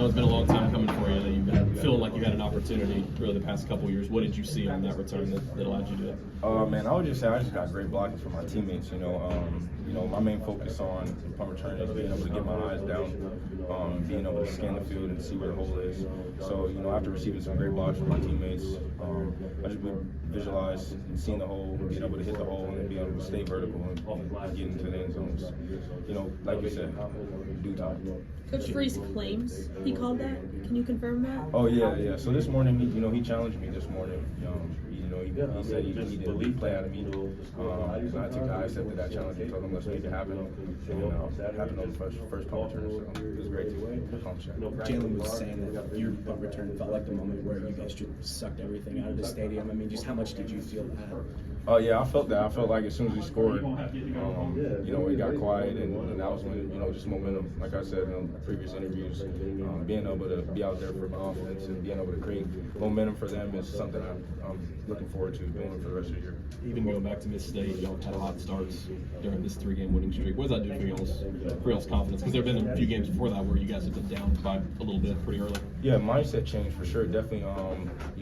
know it's been a long time coming for you. You've been feeling like you had an opportunity really the past couple of years. What did you see on that return that allowed you to do it? Man, I would just say I just got great blocking from my teammates. My main focus on punt return is being able to get my eyes down, being able to scan the field and see where the hole is. So, after receiving some great blocks from my teammates, I just visualize and seeing the hole, being able to hit the hole, and then being able to stay vertical and get into the end zones. Like you said, due time. Coach Freeze claims he called that. Can you confirm that? Oh yeah. So this morning, he challenged me this morning. He said he didn't lead play out of me. I accepted that challenge and told him let's make it happen. And it happened on the first punt return, so it was great to accomplish that. Jalen was saying that your punt return felt like the moment where you guys just sucked everything out of the stadium. I mean, just how much did you feel that? Oh yeah, I felt that. I felt like as soon as we scored, it got quiet, and that was when just momentum. Like I said in previous interviews, being able to be out there for my offense and being able to create momentum for them is something I'm looking forward to doing for the rest of the year. Even going back to Miss State, y'all had hot starts during this 3-game winning streak. What does that do for y'all's confidence? Because there have been a few games before that where you guys have been down by a little bit pretty early. Yeah, mindset change for sure. Definitely,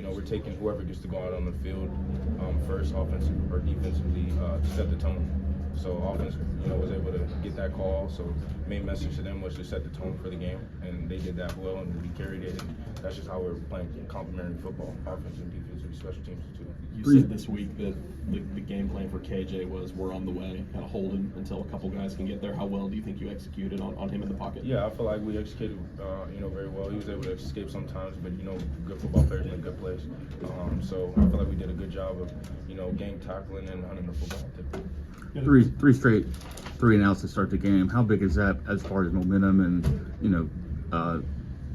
we're taking whoever gets to go out on the field first, offensively or defensively, to set the tone. So offense, was able to get that call. So main message to them was to set the tone for the game, and they did that well, and we carried it. And that's just how we're playing complementary football, offense and defensive, special teams too. You said this week that the game plan for KJ was we're on the way, kind of holding until a couple guys can get there. How well do you think you executed on him in the pocket? Yeah, I feel like we executed, very well. He was able to escape sometimes, but good football players make good plays. So I feel like we did a good job of, gang tackling and hunting the football. Three straight 3-and-outs to start the game. How big is that as far as momentum and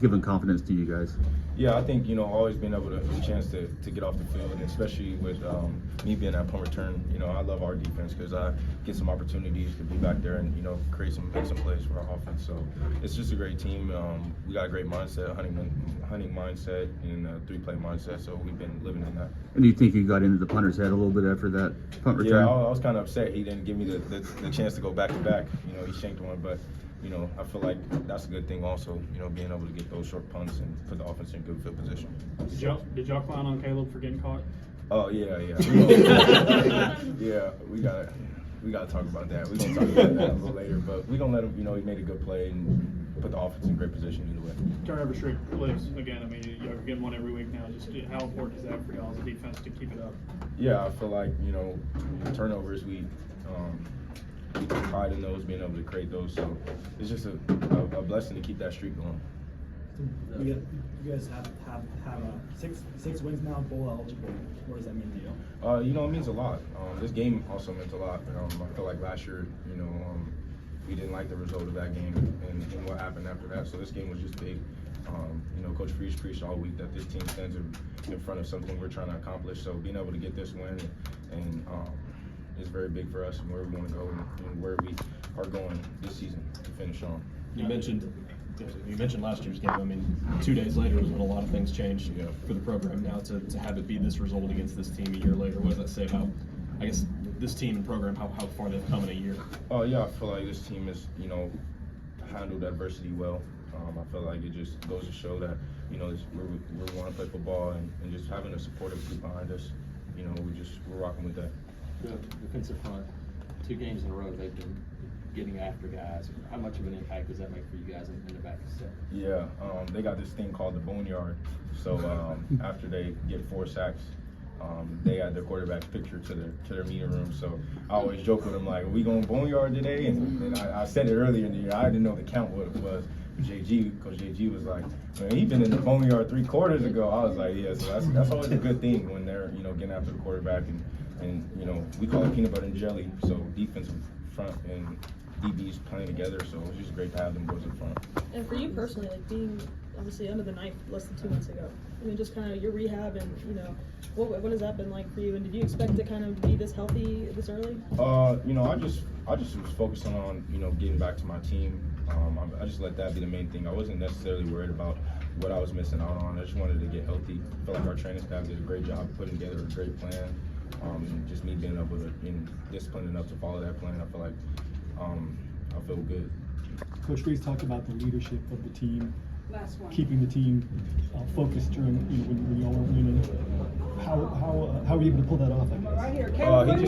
giving confidence to you guys? Yeah, I think always being able to get a chance to get off the field, and especially with me being at punt return. I love our defense because I get some opportunities to be back there and make some plays for our offense. So it's just a great team. We got a great mindset, hunting mindset, and a 3-play mindset. So we've been living in that. And do you think you got into the punter's head a little bit after that punt return? Yeah, I was kind of upset he didn't give me the chance to go back to back. He shanked one, but. I feel like that's a good thing also, being able to get those short punts and put the offense in good field position. Did y'all clown on Caleb for getting caught? Oh, yeah. Yeah, we gotta talk about that. We're gonna talk about that a little later, but we're gonna let him, he made a good play and put the offense in great position either way. Turnover streak lives again. I mean, you're getting one every week now. Just how important is that for y'all as a defense to keep it up? Yeah, I feel like, turnovers, we take pride in those, being able to create those. So it's just a blessing to keep that streak going. You guys have six wins now, bowl eligible. What does that mean to you? It means a lot. This game also meant a lot. I feel like last year, we didn't like the result of that game and what happened after that. So this game was just big. Coach Freeze preached all week that this team stands in front of something we're trying to accomplish. So being able to get this win and is very big for us and where we want to go and where we are going this season to finish on. You mentioned last year's game. I mean, 2 days later was when a lot of things changed for the program. Now to have it be this result against this team a year later, what does that say about, I guess, this team and program, how far they've come in a year? Oh yeah, I feel like this team has handled adversity well. I feel like it just goes to show that we want to play football and just having a supportive group behind us. We're rocking with that. Defensive front, 2 games in a row they've been getting after guys. How much of an impact does that make for you guys in the back set? Yeah, they got this thing called the boneyard. So after they get 4 sacks, they add their quarterback's picture to their meeting room. So I always joke with them like, "Are we going boneyard today?" And I said it earlier in the year. I didn't know the count what it was. Coach JG was like, "Man, he's been in the boneyard 3 quarters ago." I was like, "Yeah." So that's always a good thing when they're getting after the quarterback and we call it peanut butter and jelly. So defensive front and DBs playing together. So it's just great to have them boys in front. And for you personally, like being obviously under the knife less than 2 months ago, I mean, just kind of your rehab and what has that been like for you? And did you expect to kind of be this healthy this early? I just was focusing on getting back to my team. I just let that be the main thing. I wasn't necessarily worried about what I was missing out on. I just wanted to get healthy. I felt like our training staff did a great job putting together a great plan. And just me being able to disciplined enough to follow that plan, I feel like I feel good. Coach Freeze talked about the leadership of the team. keeping the team focused during, when y'all weren't winning. How were you able to pull that off, I guess? He just